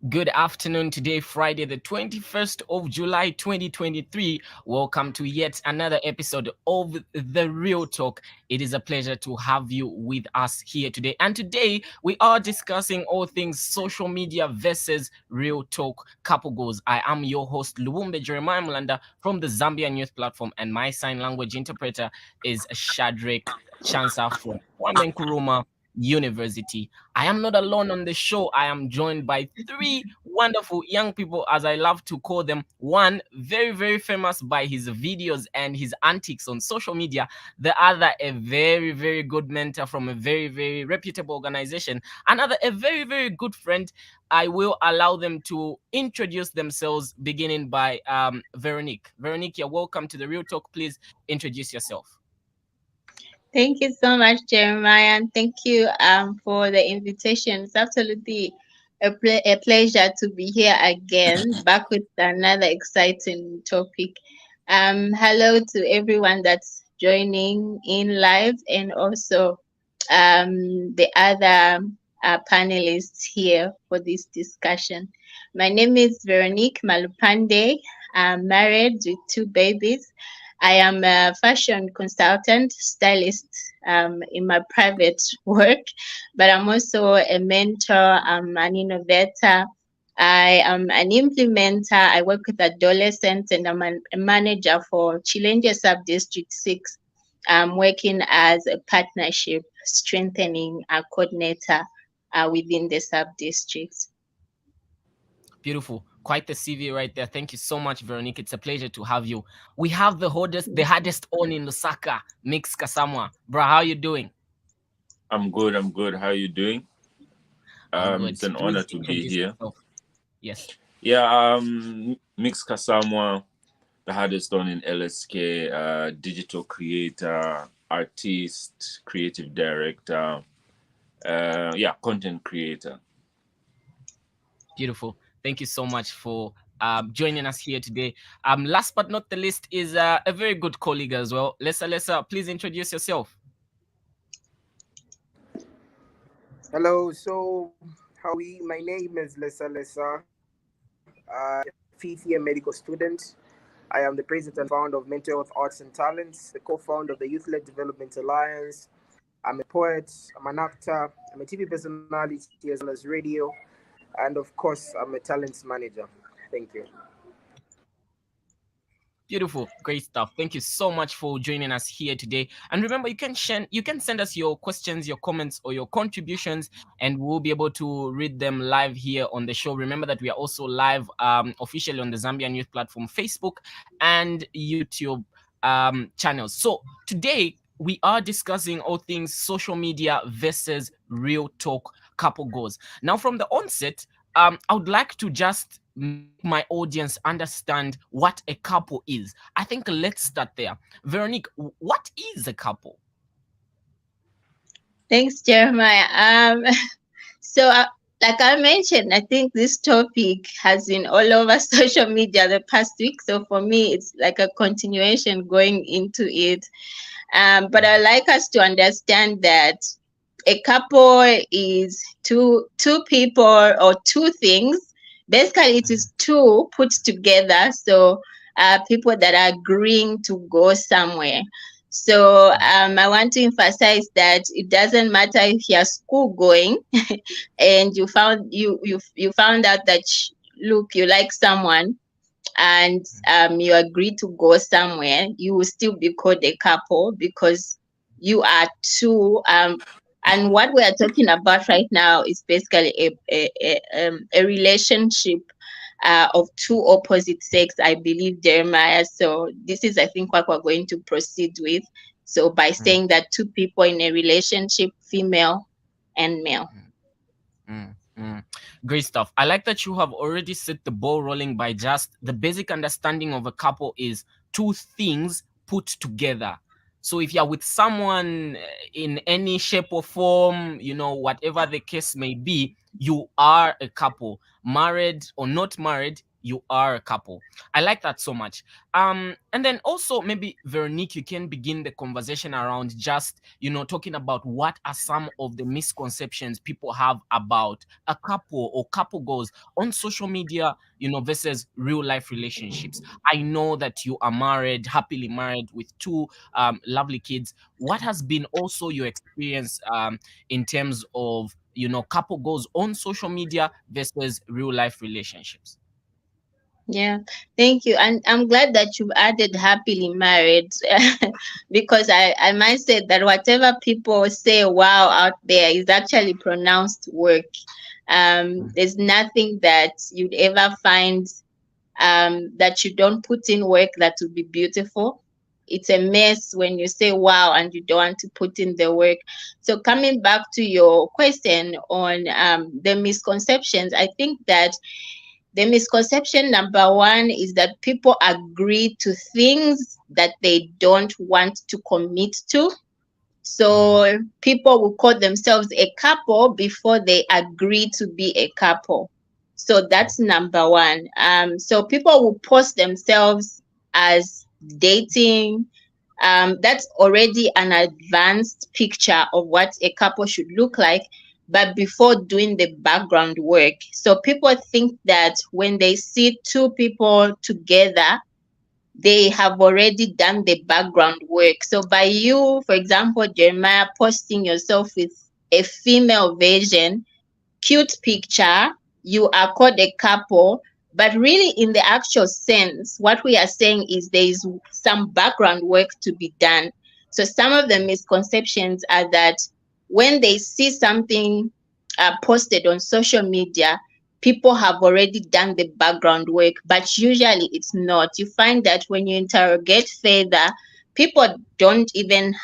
Good afternoon. Today, Friday, the 21st of July, 2023. Welcome to yet another episode of The Real Talk. It is a pleasure to have you with us here today. And today, we are discussing all things social media versus real talk couple goals. I am your host, Luwumbe Jeremiah Mulanda from the Zambian Youth Platform, and my sign language interpreter is Shadrach Chansa from Kwame Nkrumah University. I am not alone on the show. I am joined by three wonderful young people, as I love to call them. One, very, very famous by his videos and his antics on social media. The other, a very, very good mentor from a very, very reputable organization. Another, a very, very good friend. I will allow them to introduce themselves, beginning by Veronique. Veronique, you're welcome to the Real Talk. Please introduce yourself. Thank you so much, Jeremiah, and thank you for the invitation. It's absolutely a pleasure to be here again, back with another exciting topic. Hello to everyone that's joining in live, and also the other panelists here for this discussion. My name is Veronique Malupande. I'm married with two babies. I am a fashion consultant, stylist in my private work, but I'm also a mentor, I'm an innovator. I am an implementer. I work with adolescents and I'm a manager for Chilenje Sub District 6. I'm working as a partnership strengthening coordinator within the sub districts. Beautiful. Quite the CV right there. Thank you so much, Veronique. It's a pleasure to have you. We have the hardest on in Lusaka, Mix Kasamwa. Bro, how you doing? I'm good. I'm good. How are you doing? I'm good. It's an honor Please to be introduce here. yourself. Yes. Yeah. Mix Kasamwa, the hardest on in LSK, digital creator, artist, creative director. Yeah, content creator. Beautiful. Thank you so much for joining us here today. Last but not the least is a very good colleague as well. Lesa, please introduce yourself. Hello, so how are we? My name is Lesa Lesa. Fifth year medical student. I am the president and founder of Mental Health Arts and Talents, the co-founder of the Youth Led Development Alliance. I'm a poet, I'm an actor, I'm a TV personality as well as radio, and of course, I'm a talents manager. Thank you. Beautiful, great stuff. Thank you so much for joining us here today. And remember, you can send us your questions, your comments, or your contributions, and we'll be able to read them live here on the show. Remember that we are also live officially on the Zambian Youth Platform Facebook and YouTube channels. So today we are discussing all things social media versus real talk couple goals. Now, from the onset, I would like to just make my audience understand what a couple is. I think let's start there. Veronique, what is a couple? Thanks, Jeremiah. So, like I mentioned, I think this topic has been all over social media the past week. So for me, it's like a continuation going into it. But I like us to understand that a couple is two people or two things. Basically, it is two put together. So people that are agreeing to go somewhere. So I want to emphasize that it doesn't matter if you're school going and you found out that look, you like someone and you agree to go somewhere, you will still be called a couple because you are two. And what we are talking about right now is basically a relationship of two opposite sex, I believe, Jeremiah. So this is, I think, what we're going to proceed with. So by Mm, saying that two people in a relationship, female and male. mm, mm. Great stuff. I like that you have already set the ball rolling by just the basic understanding of a couple is two things put together. So if you're with someone in any shape or form, whatever the case may be, you are a couple, married or not married, you are a couple. I like that so much. And then also maybe Veronique, you can begin the conversation around just, talking about what are some of the misconceptions people have about a couple or couple goals on social media, versus real life relationships. I know that you are married, happily married with two lovely kids. What has been also your experience in terms of, couple goals on social media versus real life relationships? Yeah, thank you. And I'm glad that you've added happily married because I might say that whatever people say wow out there is actually pronounced work. There's nothing that you'd ever find that you don't put in work that would be beautiful. It's a mess when you say wow and you don't want to put in the work. So coming back to your question on the misconceptions, I think that the misconception number one is that people agree to things that they don't want to commit to. So people will call themselves a couple before they agree to be a couple. So that's number one. So people will post themselves as dating. That's already an advanced picture of what a couple should look like, but before doing the background work. So people think that when they see two people together, they have already done the background work. So by you, for example, Jeremiah, posting yourself with a female version, cute picture, you are called a couple. But really, in the actual sense, what we are saying is there is some background work to be done. So some of the misconceptions are that when they see something posted on social media, people have already done the background work, but usually it's not. You find that when you interrogate further, people don't even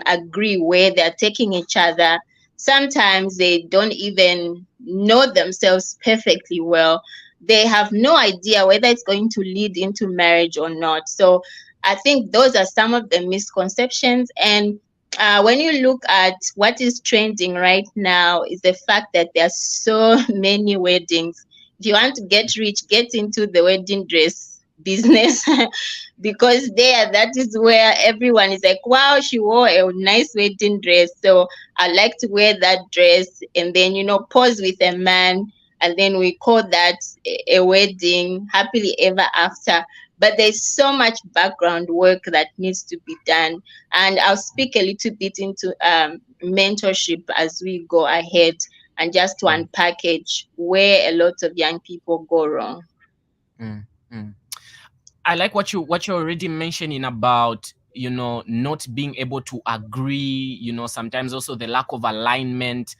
agree where they're taking each other. Sometimes they don't even know themselves perfectly well. They have no idea whether it's going to lead into marriage or not. So I think those are some of the misconceptions. And when you look at what is trending right now, is the fact that there are so many weddings. If you want to get rich, get into the wedding dress business because that is where everyone is like, wow, she wore a nice wedding dress, so I like to wear that dress, and then pose with a man, and then we call that a wedding, happily ever after. But there's so much background work that needs to be done, and I'll speak a little bit into mentorship as we go ahead, and just to unpackage where a lot of young people go wrong. Mm, mm. I like what you're already mentioning about, not being able to agree, sometimes also the lack of alignment,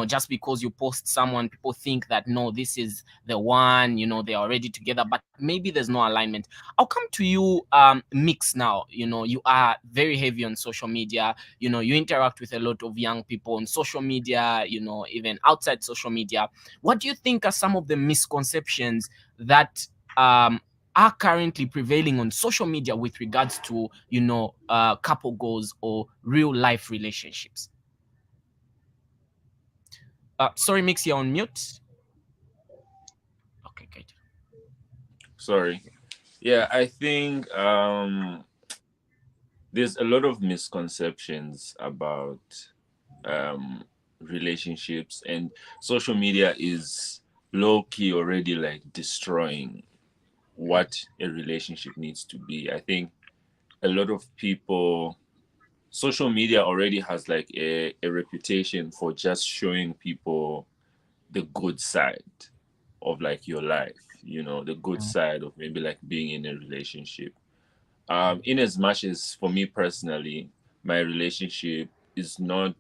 just because you post someone, people think that no, this is the one, they are already together, but maybe there's no alignment. I'll come to you, Mix, now. You are very heavy on social media, you interact with a lot of young people on social media, even outside social media. What do you think are some of the misconceptions that are currently prevailing on social media with regards to, couple goals or real life relationships? Sorry, Mix, you're on mute. Okay, good. Sorry. Yeah, I think there's a lot of misconceptions about relationships, and social media is low key already like destroying what a relationship needs to be. I think a lot of people, social media already has like a reputation for just showing people the good side of like your life, the good side of maybe like being in a relationship. In as much as for me personally, my relationship is not,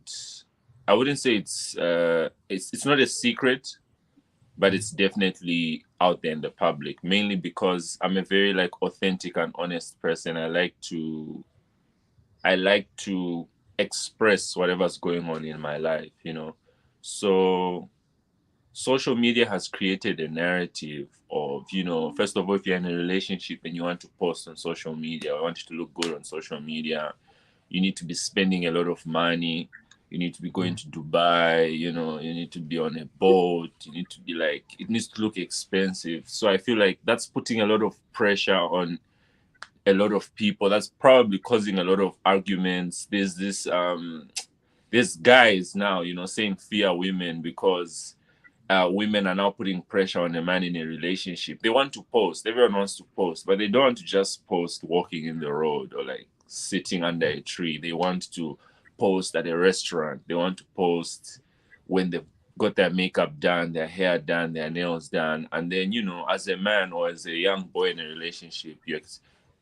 I wouldn't say it's not a secret, but it's definitely out there in the public, mainly because I'm a very like authentic and honest person. I like to express whatever's going on in my life. So social media has created a narrative of, first of all, if you're in a relationship and you want to post on social media, or want you to look good on social media, you need to be spending a lot of money. you need to be going to Dubai, you know, you need to be on a boat, you need to be like, it needs to look expensive. So I feel like that's putting a lot of pressure on a lot of people. That's probably causing a lot of arguments. There's guys now, you know, saying fear women because women are now putting pressure on a man in a relationship. They want to post. Everyone wants to post, but they don't want to just post walking in the road or like sitting under a tree. They want to post at a restaurant. They want to post when they've got their makeup done, their hair done, their nails done. And then, you know, as a man or as a young boy in a relationship,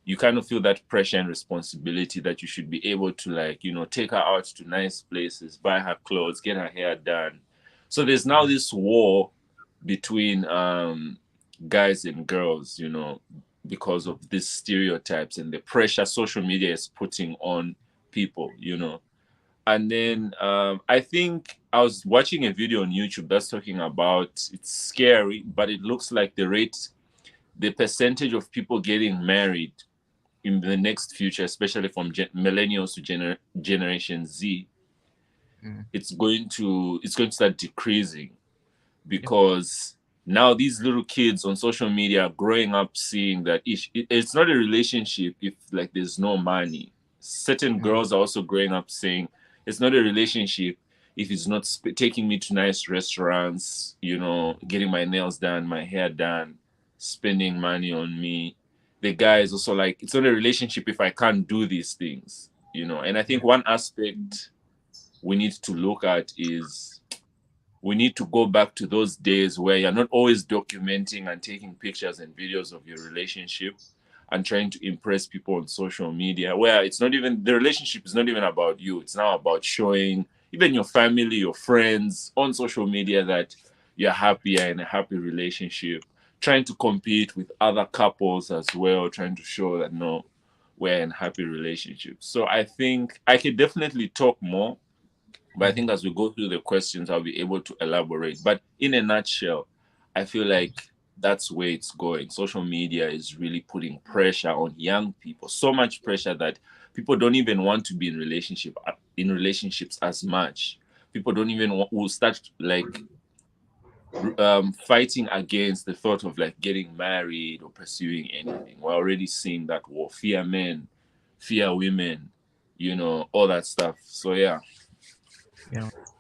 you kind of feel that pressure and responsibility that you should be able to, like, you know, take her out to nice places, buy her clothes, get her hair done. So there's now this war between guys and girls, you know, because of these stereotypes and the pressure social media is putting on people, you know. And then I think I was watching a video on YouTube that's talking about, it's scary, but it looks like the percentage of people getting married in the next future, especially from millennials to Generation Z, it's going to start decreasing, because now these little kids on social media are growing up seeing that it's not a relationship if like there's no money. Certain girls are also growing up saying it's not a relationship if it's not taking me to nice restaurants, you know, getting my nails done, my hair done, spending money on me. The guy is also like, it's not a relationship if I can't do these things, you know. And I think one aspect we need to look at is we need to go back to those days where you're not always documenting and taking pictures and videos of your relationship and trying to impress people on social media, where it's not even, the relationship is not even about you. It's now about showing even your family, your friends on social media that you're happy, you're in a happy relationship, trying to compete with other couples as well, trying to show that no, we're in happy relationships. So I think I could definitely talk more, but I think as we go through the questions, I'll be able to elaborate. But in a nutshell, I feel like that's where it's going. Social media is really putting pressure on young people, so much pressure that people don't even want to be in relationships as much. People don't even will start like fighting against the thought of like getting married or pursuing anything. We're already seeing that war. Fear men, fear women, you know, all that stuff. So yeah.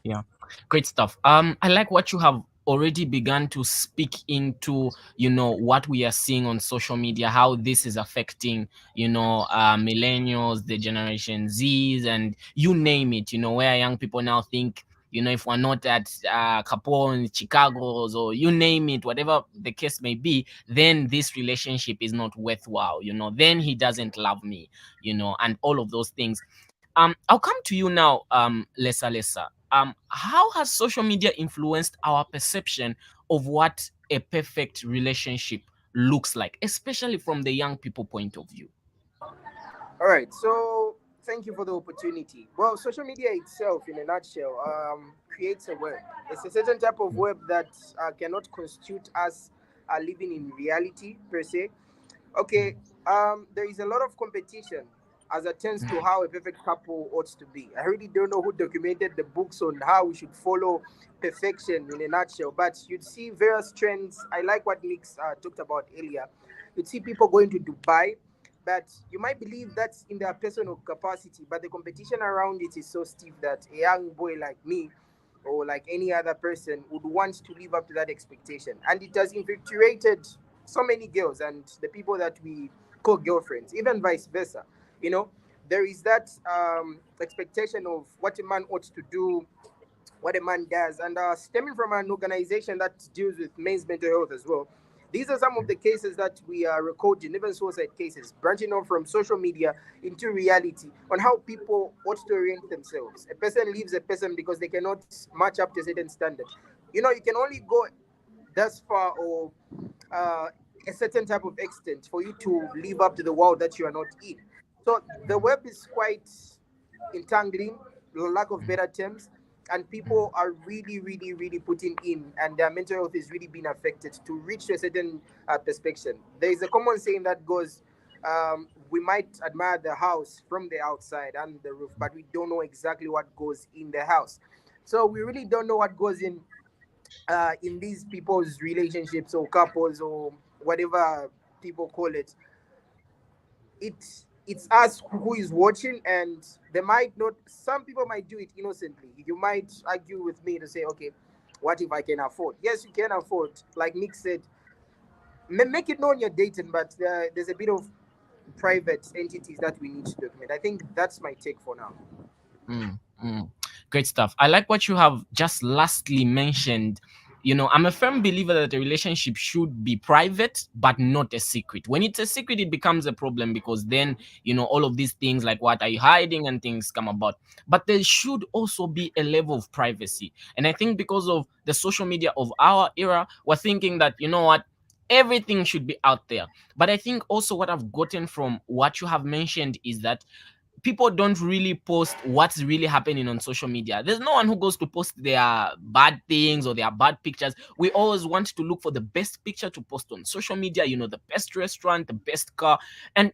Yeah, great stuff. I like what you have already begun to speak into, you know, what we are seeing on social media, how this is affecting, you know, millennials, the Generation Z's, and you name it, you know, where young people now think, you know, if we're not at Capone, Chicago's, or you name it, whatever the case may be, then this relationship is not worthwhile, you know, then he doesn't love me, you know, and all of those things. I'll come to you now, Lesa. How has social media influenced our perception of what a perfect relationship looks like, especially from the young people point of view? All right, so thank you for the opportunity. Well, social media itself, in a nutshell, creates a web. It's a certain type of web that cannot constitute us living in reality per se. Okay, there is a lot of competition as attends to how a perfect couple ought to be. I really don't know who documented the books on how we should follow perfection in a nutshell, but you'd see various trends. I like what Nix talked about earlier. You'd see people going to Dubai, but you might believe that's in their personal capacity, but the competition around it is so stiff that a young boy like me or like any other person would want to live up to that expectation. And it has infatuated so many girls and the people that we call girlfriends, even vice versa. You know, there is that expectation of what a man ought to do, what a man does, and stemming from an organization that deals with men's mental health as well. These are some of the cases that we are recording, even suicide cases, branching off from social media into reality on how people ought to orient themselves. A person leaves a person because they cannot match up to a certain standard. You know, you can only go thus far or uh, a certain type of extent for you to live up to the world that you are not in. So the web is quite entangling, lack of better terms, and people are really, really, really putting in, and their mental health is really being affected to reach to a certain perspective. There is a common saying that goes, we might admire the house from the outside and the roof, but we don't know exactly what goes in the house. So we really don't know what goes in these people's relationships or couples or whatever people call it. It's us who is watching, and they might not. Some people might do it innocently. You might argue with me to say, okay, what if I can afford? Yes, you can afford. Like Nick said, make it known you're dating, but there's a bit of private entities that we need to document. I think that's my take for now. Mm, mm. Great stuff. I like what you have just lastly mentioned. I'm a firm believer that a relationship should be private, but not a secret. When it's a secret, it becomes a problem because then, all of these things like what are you hiding and things come about. But there should also be a level of privacy. And I think because of the social media of our era, we're thinking that, what, everything should be out there. But I think also what I've gotten from what you have mentioned is that people don't really post what's really happening on social media. There's no one who goes to post their bad things or their bad pictures. We always want to look for the best picture to post on social media, the best restaurant, the best car, and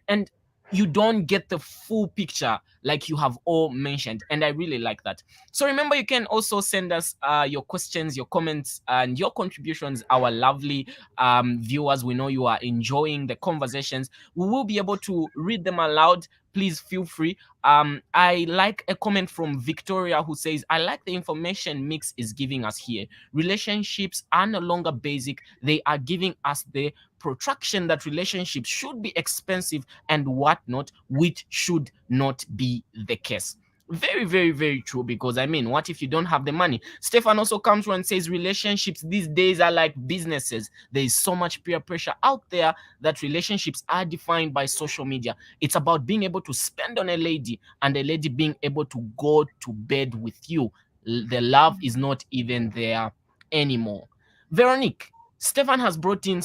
you don't get the full picture like you have all mentioned. And I really like that. So remember, you can also send us your questions, your comments, and your contributions. Our lovely viewers, we know you are enjoying the conversations. We will be able to read them aloud. Please feel free. I like a comment from Victoria who says, I like the information Mix is giving us here. Relationships are no longer basic. They are giving us the protraction that relationships should be expensive and whatnot, which should not be the case. Very, very, very true. Because what if you don't have the money? Stefan also comes through and says relationships these days are like businesses. There is so much peer pressure out there that relationships are defined by social media. It's about being able to spend on a lady and a lady being able to go to bed with you. The love is not even there anymore. Veronique, Stefan has brought in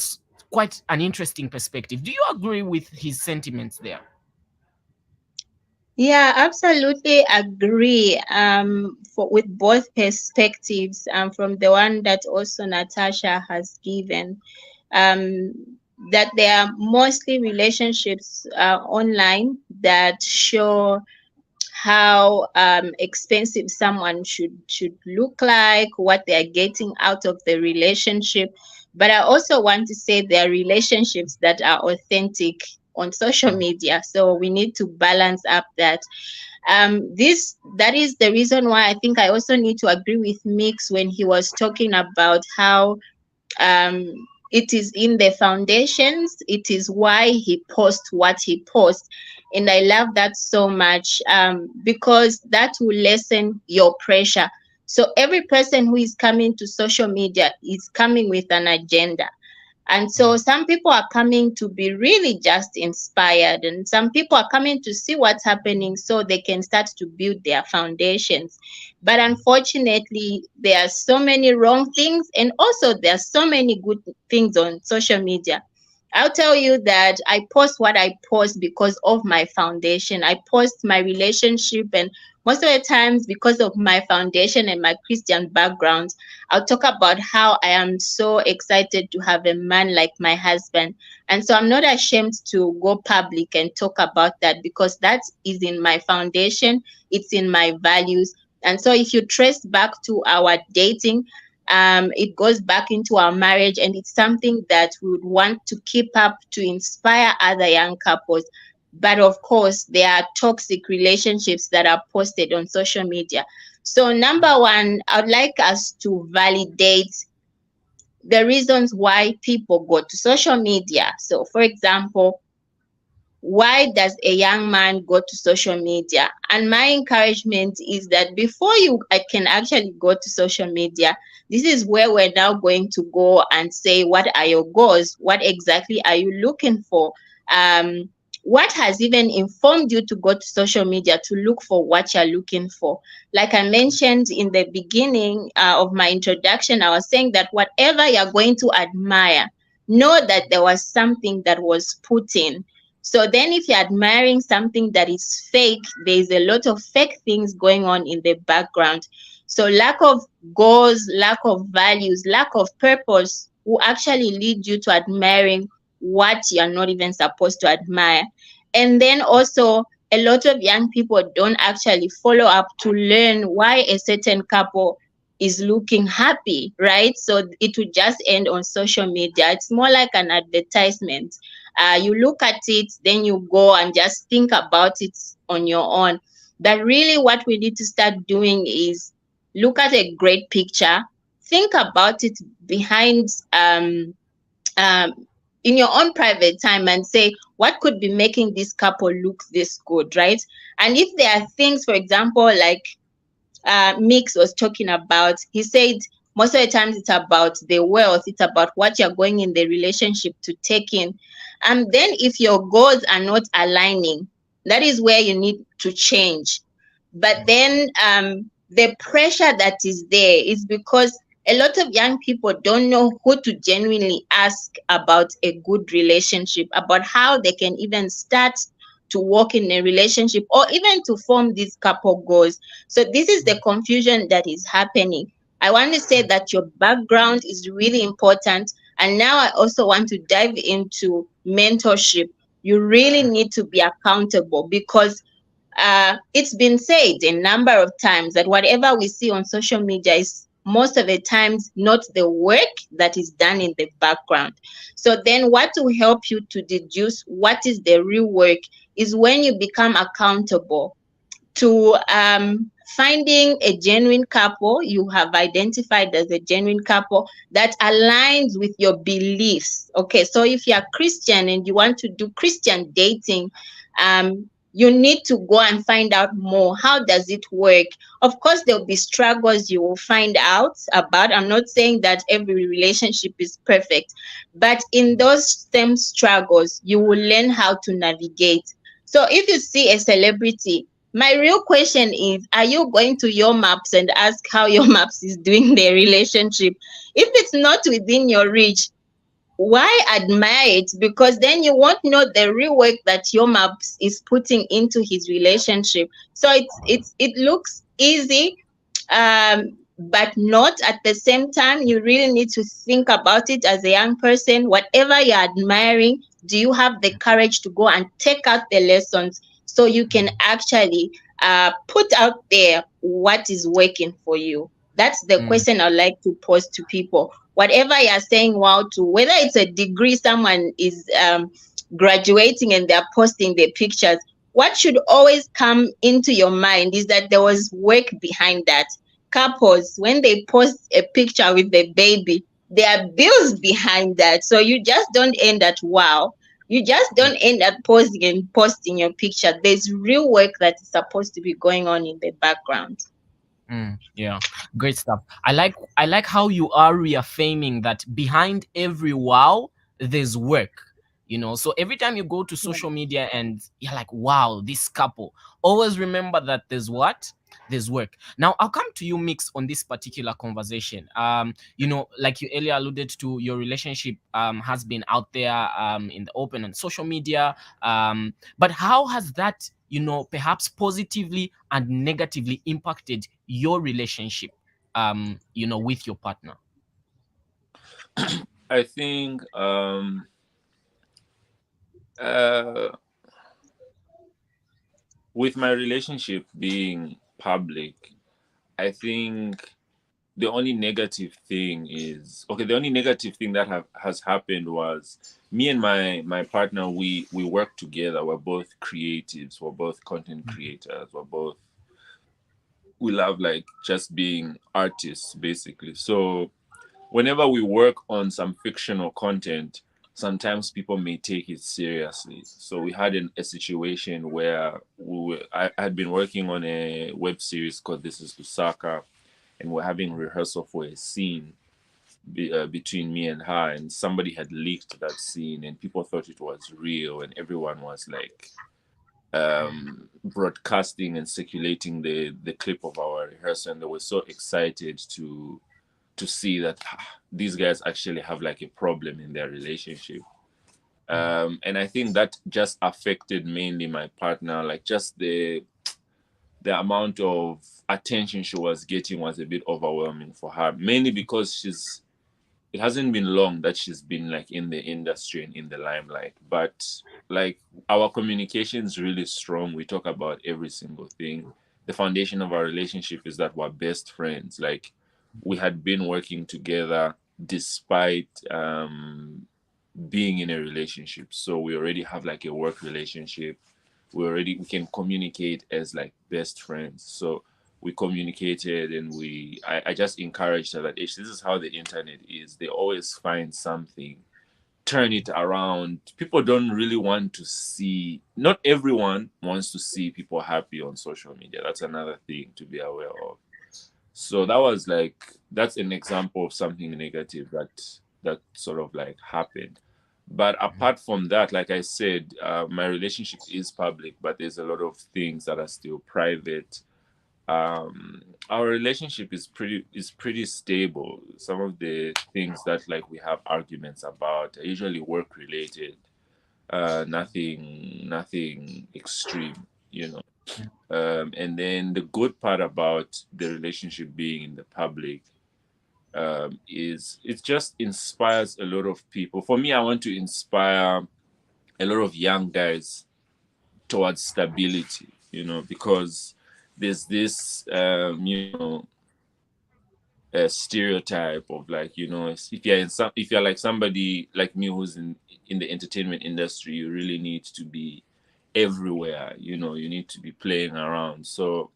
quite an interesting perspective. Do you agree with his sentiments there? Yeah, absolutely agree. With both perspectives, from the one that also Natasha has given, that there are mostly relationships online that show how expensive someone should look like, what they are getting out of the relationship. But I also want to say there are relationships that are authentic on social media. So we need to balance up that. That is the reason why I think I also need to agree with Mix when he was talking about how it is in the foundations. It is why he posts what he posts. And I love that so much because that will lessen your pressure. So every person who is coming to social media is coming with an agenda. And so some people are coming to be really just inspired, and some people are coming to see what's happening so they can start to build their foundations. But unfortunately, there are so many wrong things, and also there are so many good things on social media. I'll tell you that I post what I post because of my foundation. I post my relationship, and most of the times, because of my foundation and my Christian background, I'll talk about how I am so excited to have a man like my husband. And so I'm not ashamed to go public and talk about that because that is in my foundation, it's in my values. And so if you trace back to our dating, it goes back into our marriage, and it's something that we would want to keep up to inspire other young couples. But of course, there are toxic relationships that are posted on social media. So number one, I'd like us to validate the reasons why people go to social media. So for example, why does a young man go to social media? And my encouragement is that before I can actually go to social media, this is where we're now going to go and say, what are your goals? What exactly are you looking for? What has even informed you to go to social media to look for what you're looking for? Like I mentioned in the beginning of my introduction, I was saying that whatever you're going to admire, know that there was something that was put in. So then if you're admiring something that is fake, there's a lot of fake things going on in the background. So lack of goals, lack of values, lack of purpose will actually lead you to admiring what you're not even supposed to admire. And then also, a lot of young people don't actually follow up to learn why a certain couple is looking happy, right? So it would just end on social media. It's more like an advertisement. You look at it, then you go and just think about it on your own. But really, what we need to start doing is look at a great picture, think about it behind um, in your own private time and say, what could be making this couple look this good, right? And if there are things, for example, like Mix was talking about, he said most of the times it's about the wealth, it's about what you're going in the relationship to take in. And then if your goals are not aligning, that is where you need to change. But then the pressure that is there is because a lot of young people don't know who to genuinely ask about a good relationship, about how they can even start to work in a relationship or even to form these couple goals. So this is the confusion that is happening. I want to say that your background is really important. And now I also want to dive into mentorship. You really need to be accountable because it's been said a number of times that whatever we see on social media is most of the times not the work that is done in the background. So then what will help you to deduce what is the real work is when you become accountable to finding a genuine couple you have identified as a genuine couple that aligns with your beliefs. Okay, so if you're Christian and you want to do Christian dating, you need to go and find out more. How does it work? Of course, there'll be struggles you will find out about. I'm not saying that every relationship is perfect, but in those same struggles, you will learn how to navigate. So if you see a celebrity, my real question is, are you going to Your Maps and ask how Your Maps is doing their relationship? If it's not within your reach, why admire it? Because then you won't know the real work that Your Maps is putting into his relationship. So it looks easy, but not at the same time. You really need to think about it as a young person. Whatever you're admiring, do you have the courage to go and take out the lessons so you can actually put out there what is working for you? That's the question I'd like to pose to people. Whatever you're saying wow to, whether it's a degree someone is graduating and they're posting their pictures, what should always come into your mind is that there was work behind that. Couples, when they post a picture with the baby, there are bills behind that. So you just don't end at wow. You just don't end up posing and posting your picture. There's real work that is supposed to be going on in the background. Yeah, great stuff. I like how you are reaffirming that behind every wow there's work. So every time you go to social media and you're like, wow, this couple, always remember that there's work. Now I'll come to you, Mix, on this particular conversation. Like you earlier alluded to, your relationship has been out there in the open on social media, but how has that perhaps positively and negatively impacted your relationship with your partner? I think with my relationship being public, I think the only negative thing that has happened was me and my partner, we work together. We're both creatives, we're both content creators, we love like just being artists basically. So whenever we work on some fictional content, sometimes people may take it seriously. So we had a situation where I had been working on a web series called This Is Lusaka, and we're having rehearsal for a scene between me and her, and somebody had leaked that scene and people thought it was real, and everyone was like broadcasting and circulating the clip of our rehearsal, and they were so excited to see that these guys actually have like a problem in their relationship. And I think that just affected mainly my partner, like just the amount of attention she was getting was a bit overwhelming for her, mainly because she's it hasn't been long that she's been like in the industry and in the limelight, but like our communication is really strong. We talk about every single thing. The foundation of our relationship is that we're best friends. Like we had been working together despite being in a relationship, so we already have like a work relationship. We can communicate as like best friends. So we communicated, and I just encouraged her that this is how the internet is. They always find something, turn it around. People don't really want to see, not everyone wants to see people happy on social media. That's another thing to be aware of. So that's an example of something negative that sort of like happened. But apart from that, like I said, my relationship is public, but there's a lot of things that are still private. Our relationship is pretty stable. Some of the things that like we have arguments about are usually work related. Nothing extreme, you know. And then the good part about the relationship being in the public is it just inspires a lot of people. For me, I want to inspire a lot of young guys towards stability, you know, because there's this, a stereotype of like, you know, if you're like somebody like me who's in the entertainment industry, you really need to be everywhere, you know, you need to be playing around. So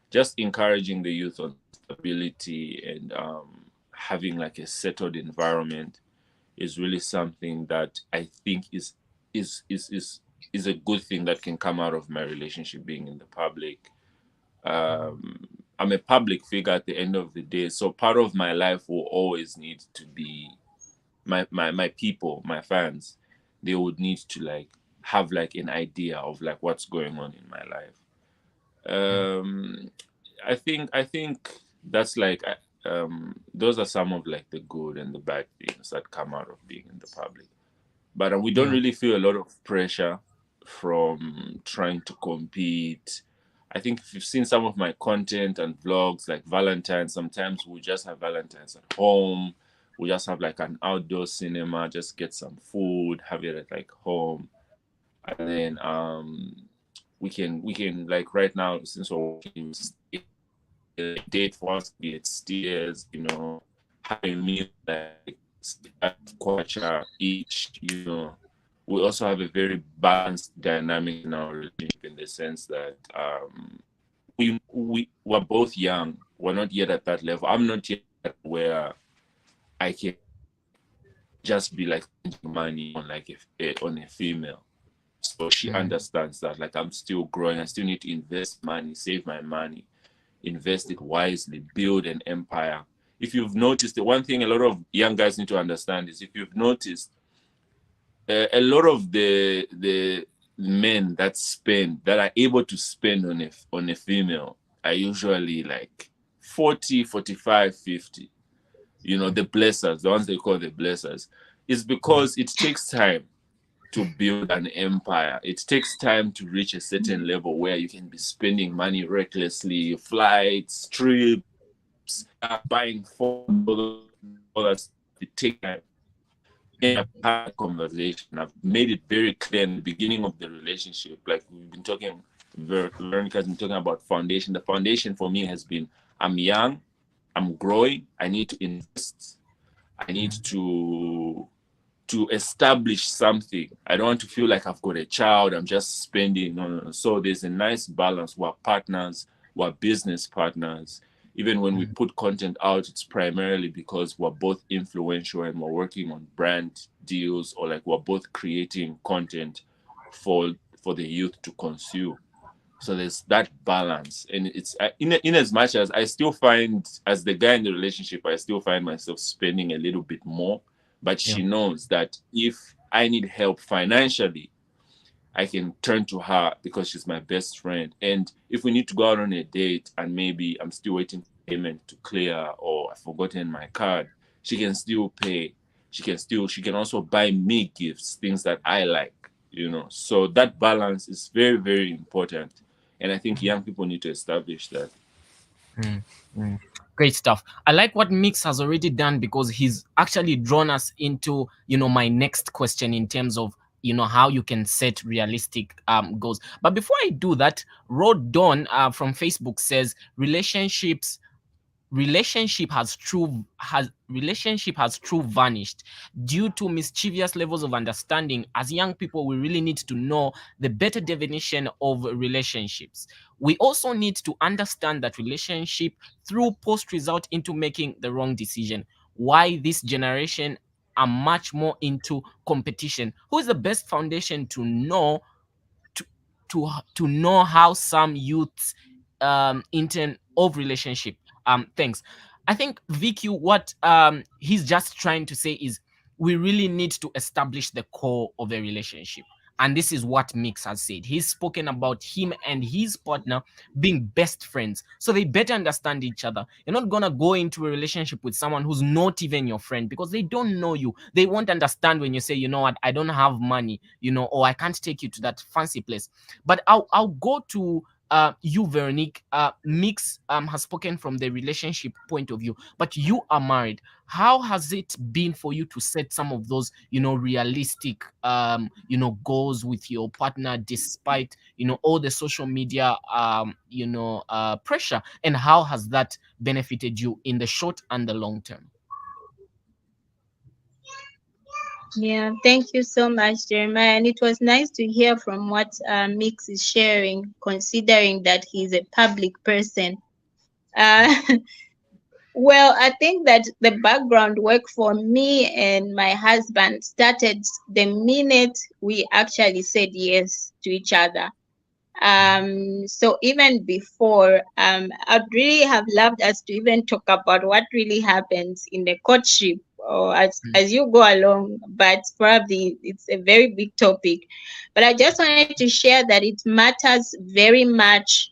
just encouraging the youth on stability and having like a settled environment is really something that I think is is is is a good thing that can come out of my relationship being in the public. I'm a public figure at the end of the day, so part of my life will always need to be my people, my fans. They would need to like have like an idea of like what's going on in my life. um I think that's like those are some of like the good and the bad things that come out of being in the public. But we don't really feel a lot of pressure from trying to compete. I think if you've seen some of my content and vlogs, like Valentine's, sometimes we just have Valentine's at home. We just have like an outdoor cinema, just get some food, have it at like home. And then we can like right now, since we're working, a date for us to be at stairs, you know, have a meal like kwacha each, you know. We also have a very balanced dynamic in our relationship in the sense that we're both young. We're not yet at that level. I'm not yet where I can just be like spending money on like on a female. So she understands that like I'm still growing. I still need to invest money, save my money, invest it wisely, build an empire. If you've noticed, the one thing a lot of young guys need to understand is, if you've noticed, a lot of the men that are able to spend on a female are usually like 40, 45, 50. You know, the blessers, the ones they call the blessers, is because it takes time to build an empire. It takes time to reach a certain level where you can be spending money recklessly, flights, trips, buying phone, all that. It takes time. And I've had a conversation. I've made it very clear in the beginning of the relationship. Like we've been talking, Veronica's been talking about foundation. The foundation for me has been, I'm young, I'm growing, I need to invest, I need to establish something. I don't want to feel like I've got a child, I'm just spending. No. So there's a nice balance. We're partners, we're business partners. Even when we put content out, it's primarily because we're both influential and we're working on brand deals, or like we're both creating content for the youth to consume. So there's that balance. And it's in as much as I still find, as the guy in the relationship, I still find myself spending a little bit more. But she knows that if I need help financially, I can turn to her because she's my best friend. And if we need to go out on a date and maybe I'm still waiting for payment to clear, or I've forgotten my card, she can still pay. She can also buy me gifts, things that I like, you know. So that balance is very, very important. And I think young people need to establish that. Great stuff. I like what Mix has already done because he's actually drawn us into, my next question in terms of, how you can set realistic goals. But before I do that, Rod Dawn from Facebook says relationship has true vanished due to mischievous levels of understanding. As young people, we really need to know the better definition of relationships. We also need to understand that relationship through post result into making the wrong decision. Why this generation are much more into competition. Who is the best foundation to know to know how some youths intern of relationship? Thanks. I think VQ, what he's just trying to say is we really need to establish the core of a relationship. And this is what Mix has said. He's spoken about him and his partner being best friends. So they better understand each other. You're not going to go into a relationship with someone who's not even your friend because they don't know you. They won't understand when you say, you know what, I don't have money, or I can't take you to that fancy place. But I'll go to you, Veronique. Mix has spoken from the relationship point of view, but you are married. How has it been for you to set some of those, realistic, goals with your partner, despite, all the social media, pressure? And how has that benefited you in the short and the long term? Yeah, thank you so much, Jeremiah. And it was nice to hear from what Mix is sharing, considering that he's a public person. Well, I think that the background work for me and my husband started the minute we actually said yes to each other. So even before, I'd really have loved us to even talk about what really happens in the courtship or as you go along, but probably it's a very big topic. But I just wanted to share that it matters very much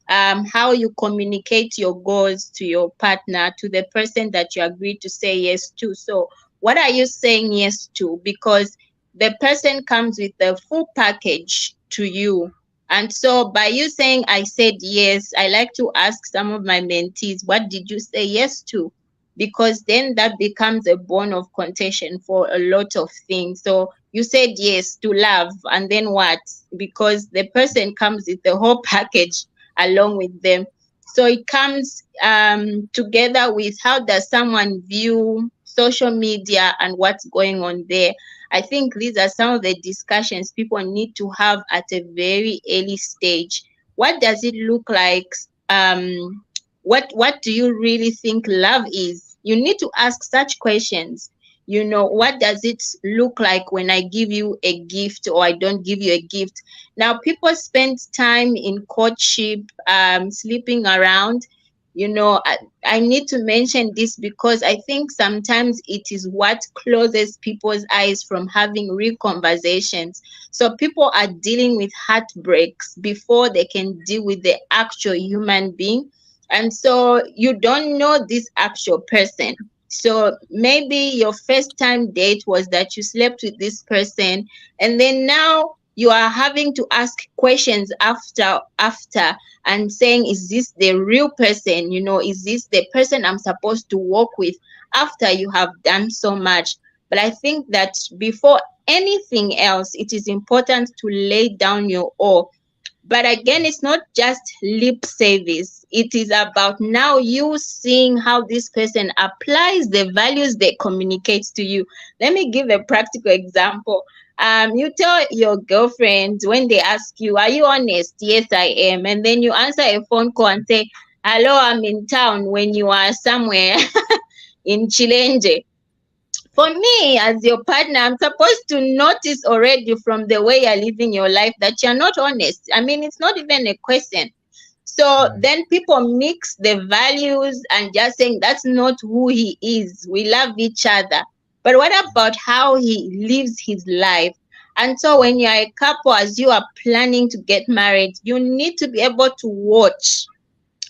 how you communicate your goals to your partner, to the person that you agreed to say yes to. So what are you saying yes to? Because the person comes with the full package to you. And so by you saying, I said yes, I like to ask some of my mentees, what did you say yes to? Because then that becomes a bone of contention for a lot of things. So you said yes to love, and then what? Because the person comes with the whole package along with them. So it comes together with how does someone view social media and what's going on there. I think these are some of the discussions people need to have at a very early stage. What does it look like? What do you really think love is? You need to ask such questions. What does it look like when I give you a gift or I don't give you a gift? Now, people spend time in courtship, sleeping around. I need to mention this because I think sometimes it is what closes people's eyes from having real conversations. So people are dealing with heartbreaks before they can deal with the actual human being. And so you don't know this actual person. So maybe your first time date was that you slept with this person, and then now you are having to ask questions after and saying, is this the real person? Is this the person I'm supposed to work with after you have done so much? But I think that before anything else, it is important to lay down your all. But again, it's not just lip service. It is about now you seeing how this person applies the values they communicate to you. Let me give a practical example. You tell your girlfriend when they ask you, are you honest? Yes, I am. And then you answer a phone call and say, hello, I'm in town, when you are somewhere in Chilenge. For me, as your partner, I'm supposed to notice already from the way you're living your life that you're not honest. I mean, it's not even a question. So then people mix the values and just saying that's not who he is. We love each other. But what about how he lives his life? And so when you're a couple, as you are planning to get married, you need to be able to watch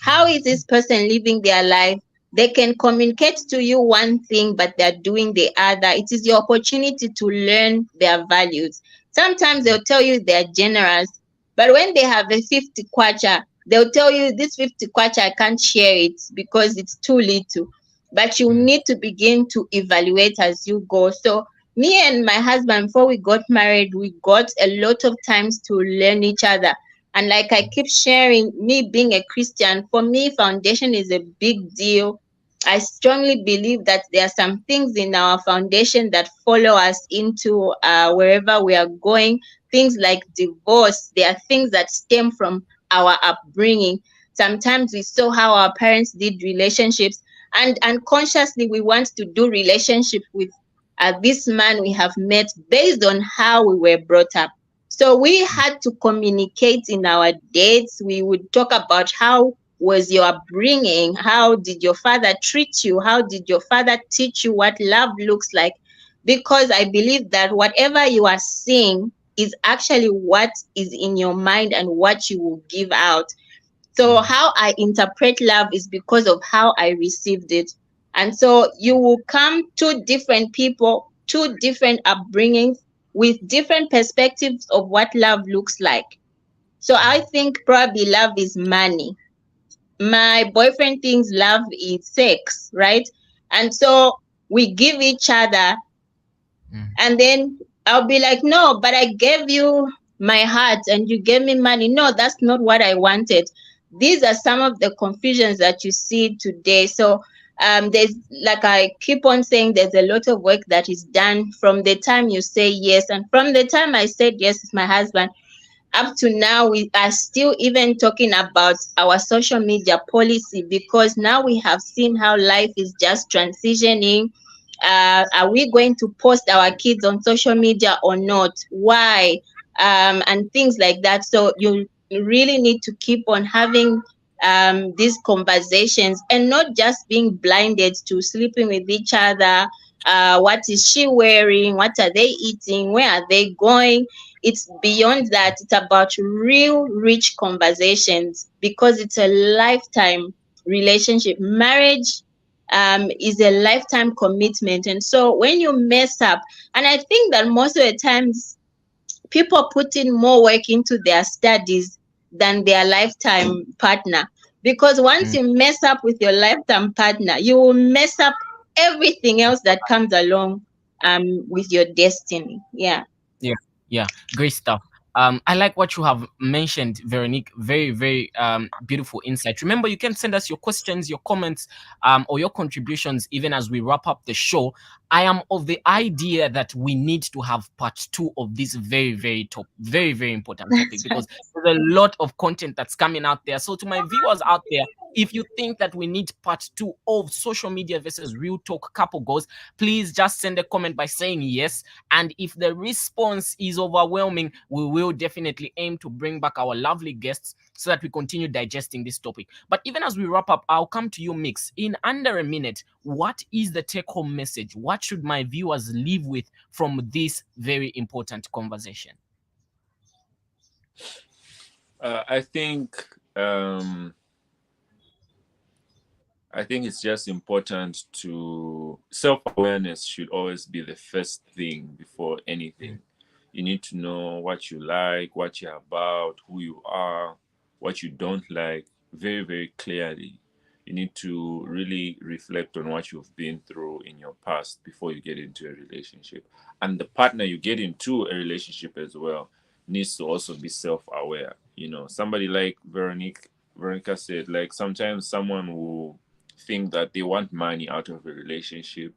how is this person living their life. They can communicate to you one thing, but they're doing the other. It is your opportunity to learn their values. Sometimes they'll tell you they're generous, but when they have a 50 kwacha, they'll tell you this 50 kwacha, I can't share it because it's too little. But you need to begin to evaluate as you go. So me and my husband, before we got married, we got a lot of times to learn each other. And like I keep sharing, me being a Christian, for me, foundation is a big deal. I strongly believe that there are some things in our foundation that follow us into wherever we are going. Things like divorce, there are things that stem from our upbringing. Sometimes we saw how our parents did relationships, and unconsciously we want to do relationship with this man we have met based on how we were brought up. So we had to communicate in our dates. We would talk about how was your upbringing, how did your father treat you, how did your father teach you what love looks like, because I believe that whatever you are seeing is actually what is in your mind and what you will give out. So how I interpret love is because of how I received it. And so you will come to different people, two different upbringings with different perspectives of what love looks like. So I think probably love is money. My boyfriend thinks love is sex, right? And so we give each other, and then I'll be like, no, but I gave you my heart and you gave me money. No, that's not what I wanted. These are some of the confusions that you see today. So there's, like I keep on saying, there's a lot of work that is done from the time you say yes. And from the time I said yes with my husband, up to now, we are still even talking about our social media policy, because now we have seen how life is just transitioning. Are we going to post our kids on social media or not? Why? And things like that. So you really need to keep on having these conversations and not just being blinded to sleeping with each other. What is she wearing? What are they eating? Where are they going? It's beyond that. It's about real rich conversations, because it's a lifetime relationship. Marriage is a lifetime commitment. And so when you mess up, and I think that most of the times people put in more work into their studies than their lifetime partner. Because once you mess up with your lifetime partner, you will mess up everything else that comes along with your destiny. Yeah. Yeah, great stuff. I like what you have mentioned, Veronique. Very, very beautiful insight. Remember, you can send us your questions, your comments, or your contributions even as we wrap up the show. I am of the idea that we need to have part 2 of this very, very, very important topic, because there's a lot of content that's coming out there. So to my viewers out there, if you think that we need part 2 of social media versus real talk couple goals, please just send a comment by saying yes. And if the response is overwhelming, we will definitely aim to bring back our lovely guests so that we continue digesting this topic. But even as we wrap up, I'll come to you, Mix. In under a minute, what is the take-home message? What should my viewers leave with from this very important conversation? I think it's just important to self-awareness should always be the first thing before anything. You need to know what you like, what you're about, who you are, what you don't like, very, very clearly. You need to really reflect on what you've been through in your past before you get into a relationship. And the partner you get into a relationship as well needs to also be self-aware. You know, somebody like Veronica said, like sometimes someone will think that they want money out of a relationship.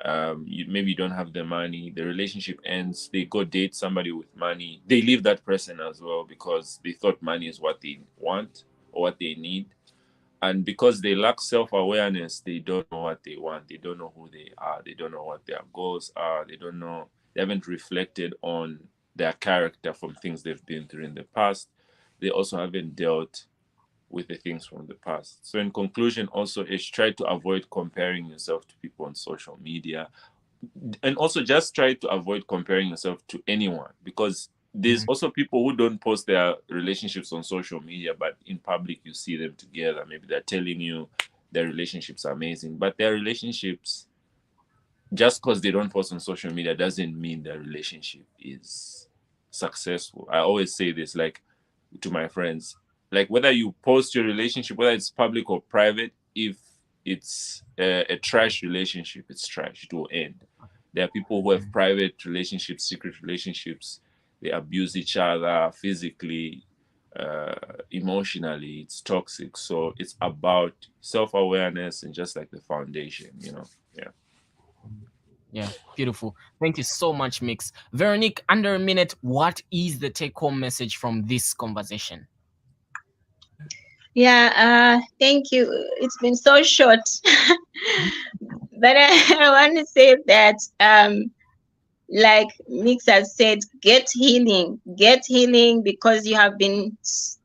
Maybe you don't have the money, the relationship ends, they go date somebody with money, they leave that person as well because they thought money is what they want or what they need. And because they lack self-awareness, they don't know what they want, they don't know who they are, they don't know what their goals are, they haven't reflected on their character from things they've been through in the past. They also haven't dealt with the things from the past. So in conclusion, also is try to avoid comparing yourself to people on social media, and also just try to avoid comparing yourself to anyone, because there's also people who don't post their relationships on social media, but in public you see them together. Maybe they're telling you their relationships are amazing, but their relationships, just because they don't post on social media doesn't mean their relationship is successful. I always say this, like, to my friends, like whether you post your relationship, whether it's public or private, if it's a trash relationship, it's trash, it will end. There are people who have private relationships, secret relationships, they abuse each other physically, emotionally, it's toxic. So it's about self-awareness and just like the foundation, you know. Yeah, beautiful. Thank you so much, Mix. Veronique, under a minute, what is the take-home message from this conversation? Yeah, thank you. It's been so short. But I want to say that like Mix has said, get healing because you have been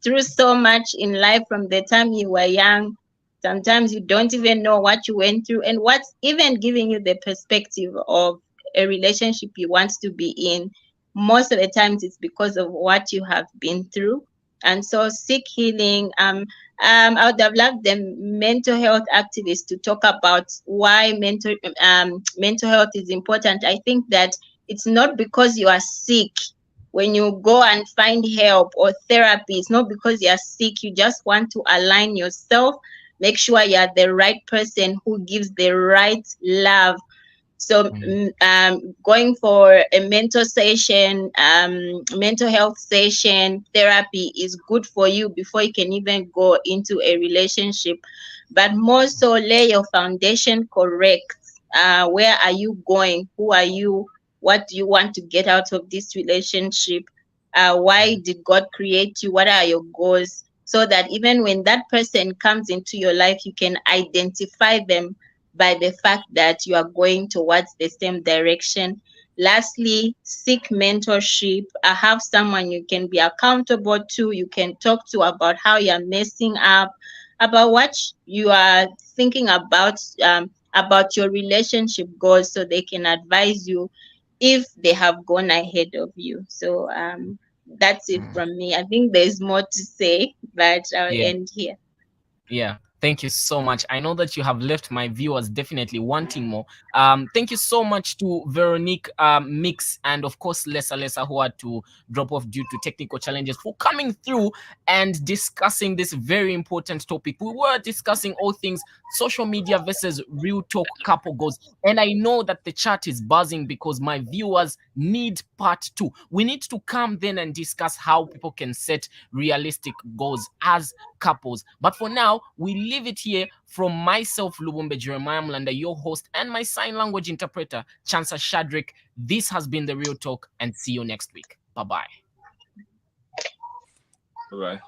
through so much in life from the time you were young. Sometimes you don't even know what you went through and what's even giving you the perspective of a relationship you want to be in. Most of the times it's because of what you have been through. And so seek healing. I would have loved the mental health activists to talk about why mental health is important. I think that it's not because you are sick when you go and find help or therapy. It's not because you are sick. You just want to align yourself, make sure you are the right person who gives the right love. So going for a mental session, mental health session, therapy is good for you before you can even go into a relationship. But more so, lay your foundation correct. Where are you going? Who are you? What do you want to get out of this relationship? Why did God create you? What are your goals? So that even when that person comes into your life, you can identify them by the fact that you are going towards the same direction. Lastly, seek mentorship. Have someone you can be accountable to, you can talk to about how you're messing up, about what you are thinking about your relationship goals, so they can advise you if they have gone ahead of you. So that's it from me. I think there's more to say, but I'll end here. Yeah. Thank you so much. I know that you have left my viewers definitely wanting more. Thank you so much to Veronique, Mix, and of course Lesa, who had to drop off due to technical challenges, for coming through and discussing this very important topic. We were discussing all things social media versus real talk couple goals, and I know that the chat is buzzing because my viewers need part 2. We need to come then and discuss how people can set realistic goals as couples. But for now, we leave it here. From myself, Lubumbe Jeremiah Mlanda, your host, and my sign language interpreter, Chansa Shadrach. This has been The Real Talk, and see you next week. Bye-bye. Bye-bye.